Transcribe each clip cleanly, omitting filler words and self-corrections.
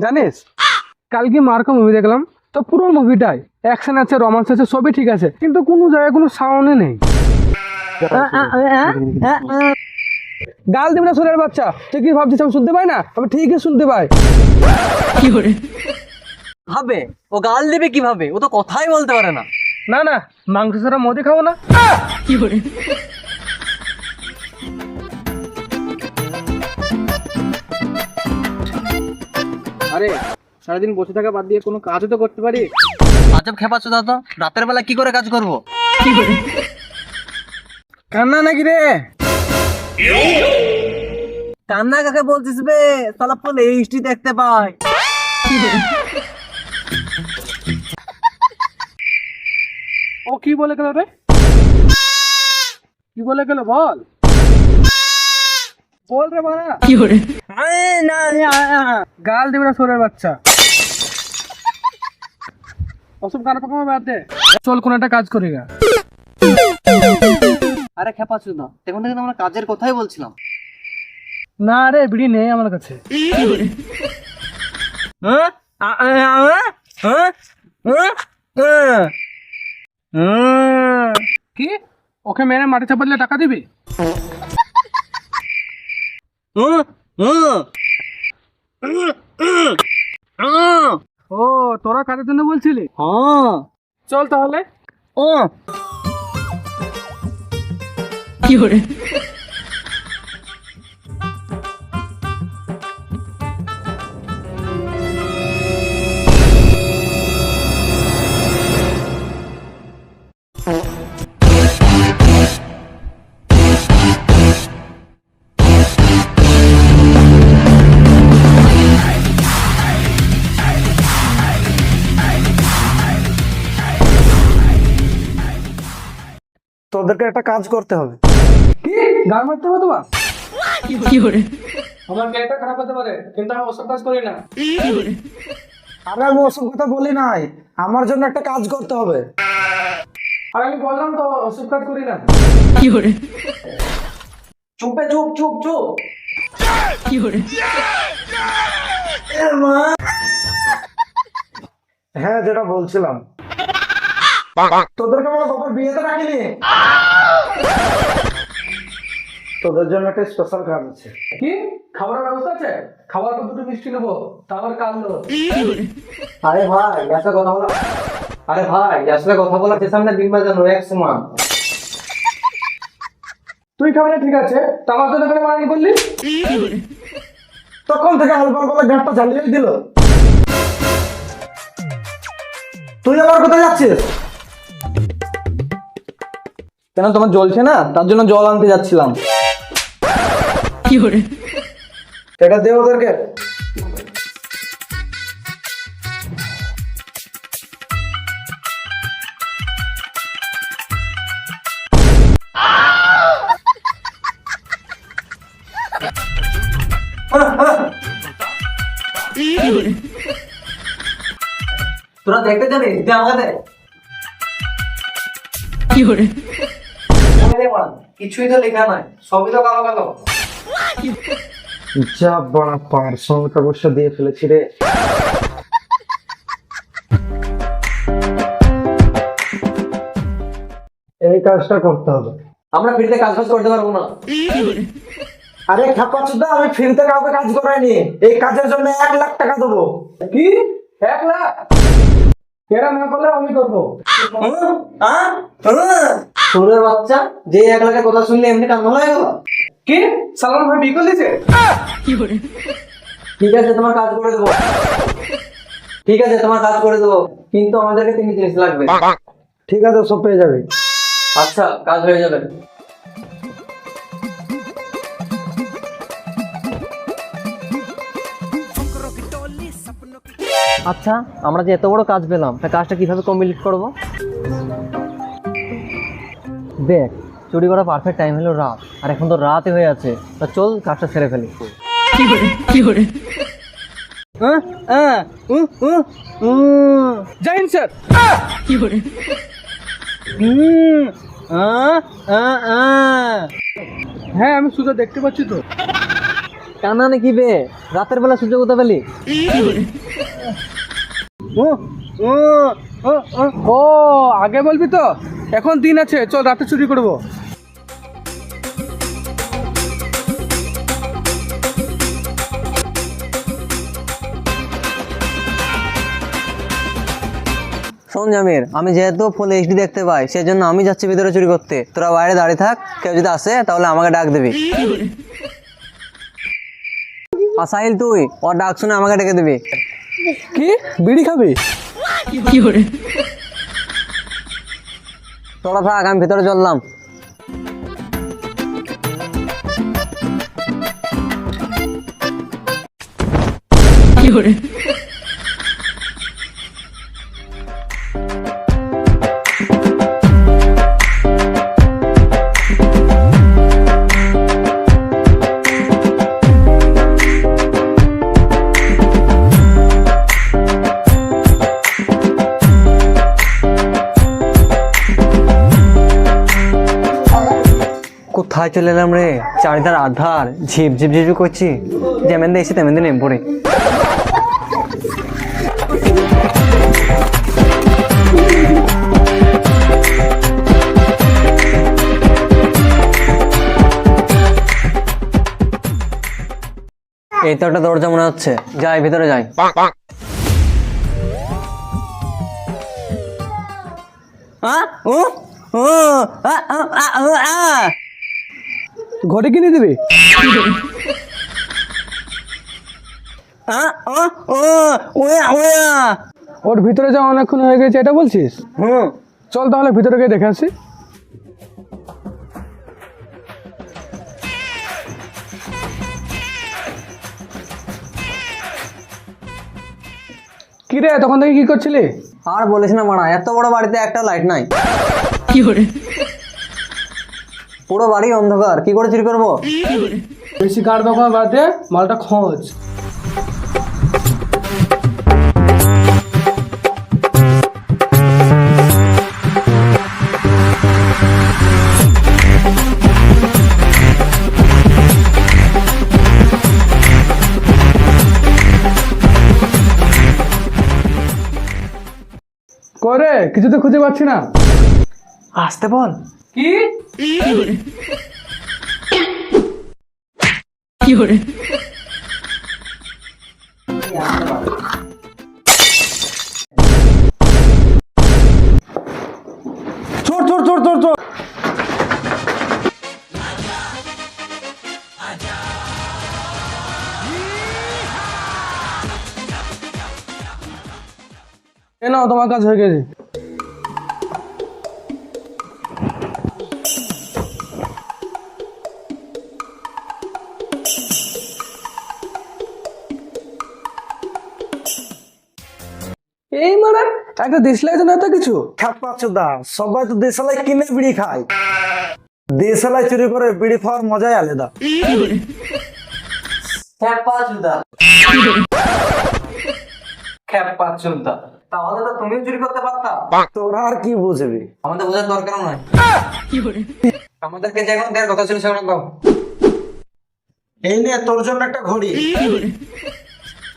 জানিস কালকে Marco movie দেখলাম, তো পুরো মুভিটাই অ্যাকশন আছে, রোমান্স আছে, সবই ঠিক আছে, কিন্তু কোনো জায়গায় কোনো সাউন্ডই নেই। গাল দিবি না সুরের বাচ্চা, তুই কি ভাবছিস আমি শুনতে পাই না? আমি ঠিকই শুনতে পাই। ভাবে ও গাল দেবে কিভাবে? ও তো কথাই বলতে পারে না। না না, মাংস ছাড়া মদে খাবো না। আরে সারাদিন বসে থাকা বাদ দিয়ে কোনো কাজও তো করতে পারি। আজব খেপাচ্ছ দাদা, রাতের বেলা কি করে কাজ করব? কান্না নাকি রে? কান্না কাকে বলছিস বে? সালা ফুল এইচডি দেখতে পাই। ও কি বলে গেল রে? কি বলে গেল বল, বল রে মারা। গাল দিবি না সুরের বাচ্চা, ওসব গান পাকামো বাদ দে, চল কোন একটা কাজ করি গা। আরে খেপাচ্ছ না, তখন থেকে তো আমরা কাজের কথাই বলছিলাম। না রে, বিড়ি নেই আমার কাছে। কি ওকে মেরে মাটি চাপালে টাকা দিবি? ও তোরা কাজের জন্য বলছিলি? চল তাহলে। তোদেরকে একটা কাজ করতে হবে। কি গান মারতে হবে তোমার? আমার ক্যারেক্টার খারাপ হতে পারে, কিন্তু আমি ওসব কাজ করি না। আরে আমি ওসব কথা বলি নাই, আমার জন্য একটা কাজ করতে হবে। আর আমি বললাম তো ওসব কাজ করি না। চুপে চুপ চুপ চুপ। হ্যাঁ, যেটা বলছিলাম, তোদেরকে আমার বাবার বিয়েতে রাখিনি। তোদের জন্য একটা স্পেশাল কাজ আছে। কি খাবারের ব্যবস্থা আছে? খাবার পর দুটো মিষ্টি নেবো, তারপর কাঁদলো। আরে ভাই আসলে কথা বলা, কথা বলা যে সামনে দিন বাজানো এক সমান। তুই খাবি না ঠিক আছে, তা আমার জন্য করে মারানি করলি? তখন থেকে হালকা বলে গাঁটটা জ্বালিয়ে দিল। তুই আবার কোথায় যাচ্ছিস? কেন তোমার জ্বলছে না? তার জন্য জল আনতে যাচ্ছিলাম। এটা দে ওদেরকে। তোরা দেখতে জানিস? দে আমাকে দে। কিছুই তো লেখা নাই, সবই তো কালো কালো। যা বড় পার্সোনাল কাগজটা দিয়ে ফেলেছি রে। এই কাজটা করতে হবে। আমরা ফ্রিতে কাজ করতে পারবো না। আরে খাপাচ্ছুদা, আমি ফ্রিতে কাউকে কাজ করাইনি। এই কাজের জন্য 1,00,000 টাকা দেবো। কি 1,00,000? কেরা না করলে আমি করবো। সুরের বাচ্চা, যে 1,00,000 কথা শুনলে এমনি কান ভালো হয়ে গেল। কি সালমান ভাই বিয়ে করে দিয়েছে? ঠিক আছে, তোমার কাজ করে দেবো। কিন্তু আমাদেরকে 3 জিনিস লাগবে। ঠিক আছে, সব পেয়ে যাবে। আচ্ছা, কাজ হয়ে যাবে। আচ্ছা, আমরা যে এত বড় কাজ পেলাম, তা কাজটা কিভাবে কমপ্লিট করব? দেখ, চুরি করা পারফেক্ট টাইম হলো রাত, আর এখন তো রাতে হয়ে আছে। তা চল কাজটা সেরে ফেলি। জয় হিন্দ স্যার। হ্যাঁ আমি সুজা দেখতে পাচ্ছি তো। কানা নাকি বে? রাতের বেলা সূর্য কোথা পেলি? ও আগে বলবি তো, এখন দিন আছে, চল রাতে চুরি করবো। শোন জামির, আমি যেহেতু ফুল এইচডি দেখতে পাই, সেই জন্য আমি যাচ্ছি ভিতরে চুরি করতে। তোরা বাইরে দাঁড়িয়ে থাক, কেউ যদি আসে তাহলে আমাকে ডাক দিবি। আর সাহিল তুই ওর ডাক শুনে আমাকে ডেকে দিবি। কি বিড়ি খাবি? তোরা থাক, আমি ভিতরে চললাম। কোথায় চলে এলাম রে? চারিধার আধার, ঝিপ ঝিপ ঝিপ করছি। যেমন দিয়ে এসে তেমন দিন নেমে পড়ে। এই তো একটা দরজা মনে হচ্ছে, যাই ভিতরে যাই। ঘরে কিনে দিবি? ওর ভিতরে যাওয়া অনেকক্ষণ হয়ে গেছে, এটা বলছিস? চল তাহলে ভিতরে গিয়ে দেখে আসি। কি রে, তখন থেকে কি করছিলি? আর বলিস না মারা, এত বড় বাড়িতে একটা লাইট নাই। পুরো বাড়ি অন্ধকার, কি করে চুরি করবো? বেশি কার দোকান বাদ দে, মালটা খোঁজ। করে কিছু তো খুঁজে পাচ্ছি না। আসতে বল। কি চোর চোর চোর চোর চোর। এ নাও, তোমার কাজ হয়ে গেছে। এই মানে একটা দেশলাই তো না তো কিছু। খ্যাপা সবাই তো দেশালাই কিনে বিড়ি খায়, দেশালাই চুরি করে বিড়ি খাওয়ার মজাই আলাদা। তাহলে তো তুমিও চুরি করতে পারতা। তোরা আর কি বুঝবি? আমাদের বোঝার দরকার নয়। আমাদেরকে যে এখন দেওয়ার কথা ছিল সেগুলো দাও। এই নে তোর জন্য একটা ঘড়ি,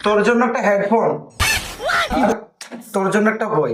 তোর জন্য একটা হেডফোন, তোর জন্য একটা বই।